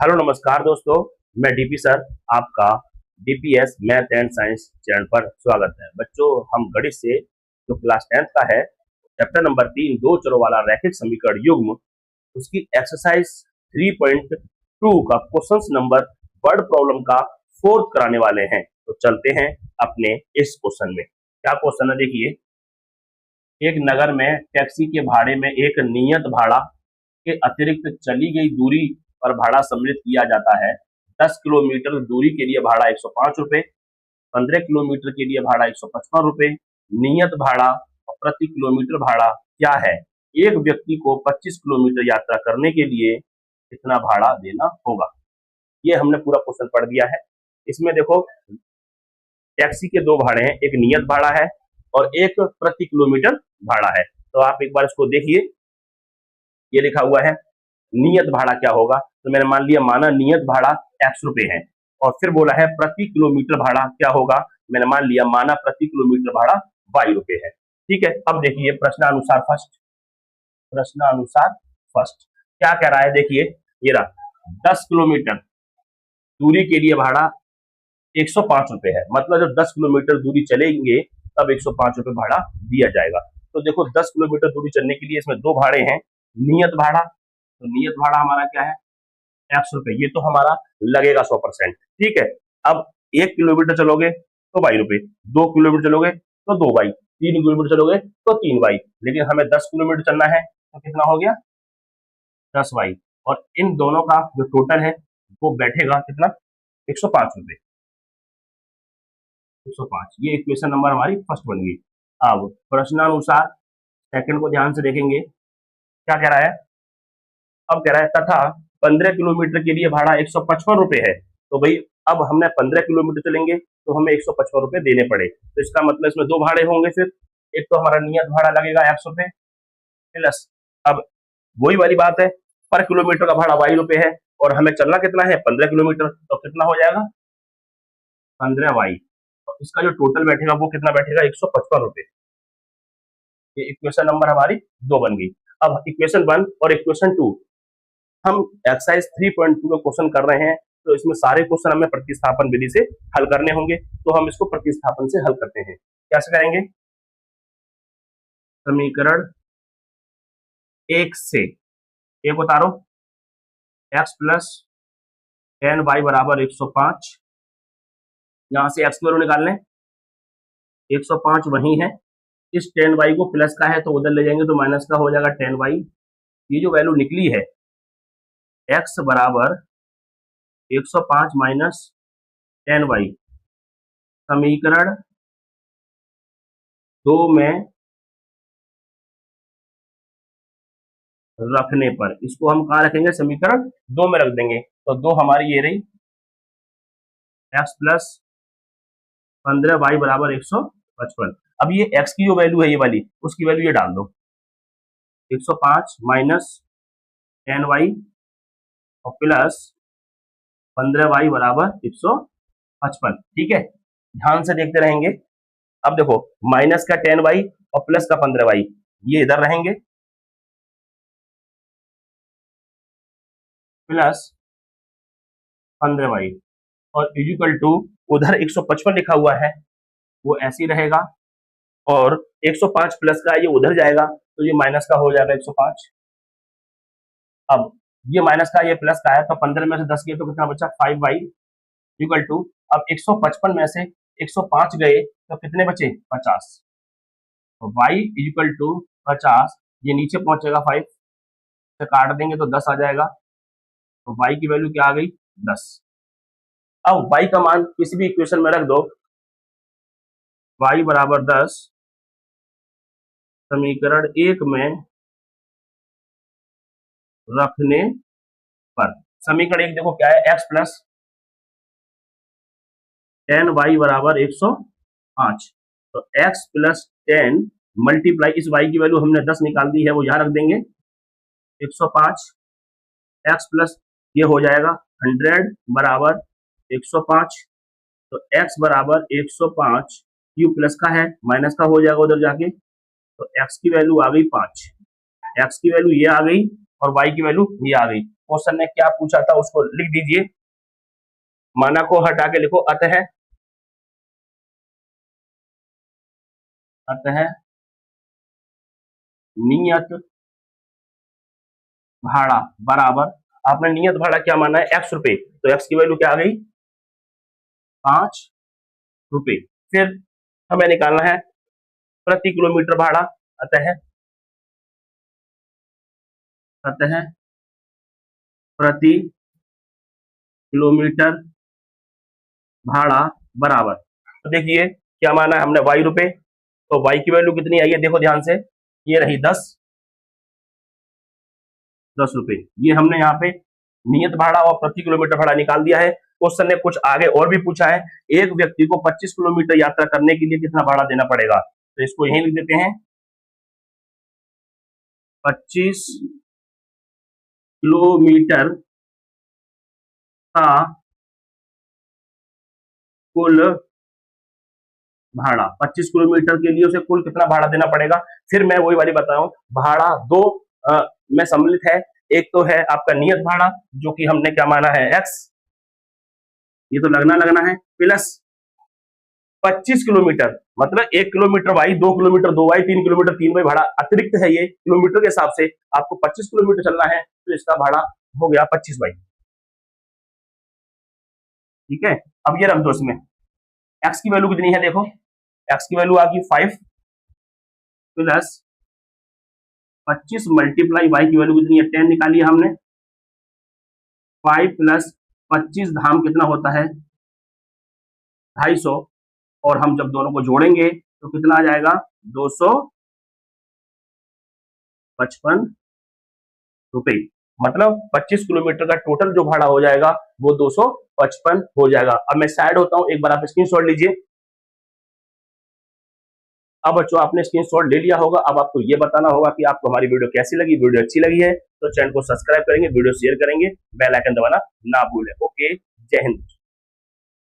Hello नमस्कार दोस्तों, मैं डीपी सर आपका DPS math and science channel पर स्वागत है। बच्चों, हम गणित से जो क्लास 10th का है चैप्टर नंबर 3 दो चरों वाला रैखिक समीकरण युग्म उसकी एक्सरसाइज 3.2 का क्वेश्चन नंबर वर्ड प्रॉब्लम का फोर्थ कराने वाले हैं। तो चलते हैं अपने इस क्वेश्चन में। क्या क्वेश्चन है देखिए, एक नगर में टैक्सी के भाड़े में एक नियत भाड़ा के अतिरिक्त चली गई दूरी पर भाड़ा सम्मिलित किया जाता है। 10 किलोमीटर दूरी के लिए भाड़ा 105 रुपए, 15 किलोमीटर के लिए भाड़ा 155 रुपए। नियत भाड़ा और प्रति किलोमीटर भाड़ा क्या है? एक व्यक्ति को 25 किलोमीटर यात्रा करने के लिए कितना भाड़ा देना होगा? ये हमने पूरा क्वेश्चन पढ़ दिया है। इसमें देखो, टैक्सी के दो भाड़े हैं, एक नियत भाड़ा है और एक प्रति किलोमीटर भाड़ा है। तो आप एक बार इसको देखिए, ये लिखा हुआ है नियत भाड़ा क्या होगा। तो मैंने मान लिया, माना नियत भाड़ा x रुपए है और फिर बोला है प्रति किलोमीटर भाड़ा क्या होगा। मैंने मान लिया, माना प्रति किलोमीटर भाड़ा y रुपए है। ठीक है, अब देखिए प्रश्नानुसार फर्स्ट क्या कह रहा है। देखिए ये रहा, 10 किलोमीटर दूरी के लिए भाड़ा 105 रुपए है, मतलब जब 10 किलोमीटर दूरी चलेंगे तब 105 रुपए भाड़ा दिया जाएगा। तो देखो 10 किलोमीटर दूरी चलने के लिए इसमें दो भाड़े हैं, नियत भाड़ा, तो नियत भाड़ा हमारा क्या है x रुपए, ये तो हमारा लगेगा 100%। ठीक है, अब 1 किलोमीटर चलोगे तो y रुपए, 2 किलोमीटर चलोगे तो 2y, 3 किलोमीटर चलोगे तो 3y, लेकिन हमें 10 किलोमीटर चलना है तो कितना हो गया 10y, और इन दोनों का जो टोटल है वो बैठेगा कितना 105 रुपए। 105, ये इक्वेशन नंबर हमारी फर्स्ट बन गई। अब प्रश्नानुसार सेकंड को ध्यान से देखेंगे, क्या कह रहा है। अब कह रहा है तथा 15 किलोमीटर के लिए भाड़ा 155 रुपए है। तो भाई अब हमने 15 किलोमीटर चलेंगे तो हमें 155 रुपए देने पड़े, तो इसका मतलब इसमें दो भाड़े होंगे। फिर एक तो हमारा नियत भाड़ा लगेगा x रुपए प्लस, अब वही वाली बात है, पर किलोमीटर का भाड़ा y रुपए है और हमें चलना कितना है 15 किलोमीटर, तो कितना हो जाएगा 15y, और इसका जो टोटल बैठेगा वो कितना बैठेगा 155 रुपए। ये इक्वेशन नंबर हमारी 2 बन गई। अब इक्वेशन 1 और इक्वेशन 2 हम एक्सरसाइज 3.2 का क्वेश्चन कर रहे हैं, तो इसमें सारे क्वेश्चन हमें प्रतिस्थापन विधि से हल करने होंगे। तो हम इसको प्रतिस्थापन से हल करते हैं। कैसे करेंगे, समीकरण 1 से एक उतारो, x प्लस 10y बराबर 105, यहां से x की वैल्यू निकाल लें, 105 वही है, इस 10y को प्लस का है तो उधर ले जाएंगे तो माइनस का हो जाएगा 10y। ये जो वैल्यू निकली है x बराबर 105 माइनस 10y, समीकरण 2 में रखने पर, इसको हम कहाँ रखेंगे समीकरण 2 में रख देंगे। तो 2 हमारी ये रही, x प्लस 15y बराबर 155। अब ये x की जो वैल्यू है ये वाली, उसकी वैल्यू ये डाल दो, 105 माइनस 10y और प्लस 15y बराबर 155। ठीक है, ध्यान से देखते रहेंगे। अब देखो माइनस का 10y और प्लस का 15y ये इधर रहेंगे, प्लस 15y और इक्वल टू उधर 155 लिखा हुआ है वो ऐसे ही रहेगा, और 105 प्लस का ये उधर जाएगा तो ये माइनस का हो जाएगा 105। अब ये माइनस का ये प्लस का है, तो 15 में से 10 गए तो कितना बचा 5y इक्वल टू, अब 155 में से 105 गए तो कितने बचे 50, तो y इक्वल टू 50, ये नीचे पहुंचेगा 5 से काट देंगे तो 10 आ जाएगा, तो y की वैल्यू क्या आ गई 10। अब y का मान किसी भी इक्वेशन में रख दो, y बराबर 10 समीकरण 1 में रखने पर, समीकरण 1 देखो क्या है, x प्लस 10y बराबर 105, तो x प्लस 10 मल्टीप्लाई इस y की वैल्यू हमने 10 निकाल दी है वो यहां रख देंगे 105, x प्लस ये हो जाएगा 100 बराबर 105, तो x बराबर 105, क्यू प्लस का है माइनस का हो जाएगा उधर जाके, तो x की वैल्यू आ गई 5, x की वैल्यू ये आ गई और y की वैल्यू ये आ गई। क्वेश्चन ने क्या पूछा था उसको लिख दीजिए, माना को हटा के लिखो अतः नियत भाड़ा बराबर, आपने नियत भाड़ा क्या माना है, x रुपए, तो x की वैल्यू क्या आ गई, 5 रुपए। फिर हमें निकालना है प्रति किलोमीटर भाड़ा, अतः प्रति किलोमीटर भाड़ा बराबर, तो देखिए क्या माना है हमने, y रुपए, तो y की वैल्यू कितनी आई है, देखो ध्यान से, ये रही 10 रुपए। ये हमने यहाँ पे नियत भाड़ा और प्रति किलोमीटर भाड़ा निकाल दिया है। क्वेश्चन ने कुछ आगे और भी पूछा है, एक व्यक्ति को 25 किलोमीटर यात्रा करने के लिए कितना भाड़ा देना पड़ेगा, तो इसको यहीं लिख देते हैं, 25 किलोमीटर का कुल भाड़ा, 25 किलोमीटर के लिए उसे कुल कितना भाड़ा देना पड़ेगा। फिर मैं वही वाली बता रहा हूं, भाड़ा दो में सम्मिलित है, एक तो है आपका नियत भाड़ा जो कि हमने क्या माना है x, ये तो लगना है, प्लस 25 किलोमीटर मतलब 1 kilometre y, 2 kilometre 2y, 3 kilometre 3y भाड़ा अतिरिक्त है, ये किलोमीटर के हिसाब से आपको 25 किलोमीटर चलना है तो इसका भाड़ा हो गया 25y। ठीक है, अब ये रख दो, इसमें x की वैल्यू कितनी है, देखो x की वैल्यू आ गई 5 प्लस 25 मल्टीप्लाई y की वैल्यू कितनी है 10 निकाली है हमने, 5 प्लस 25 धाम कितना होता है 250, और हम जब दोनों को जोड़ेंगे तो कितना आ जाएगा 255 रुपए, मतलब 25 किलोमीटर का टोटल जो भाड़ा हो जाएगा वो 255 हो जाएगा। अब मैं साइड होता हूं, एक बार आप स्क्रीनशॉट लीजिए। अब बच्चों आपने स्क्रीनशॉट ले लिया होगा, अब आपको ये बताना होगा कि आपको हमारी वीडियो कैसी लगी। वीडियो अच्छी लगी है तो चैनल को सब्सक्राइब करेंगे, वीडियो शेयर करेंगे, बेल आइकन दबाना ना भूलें। ओके, जय हिंद।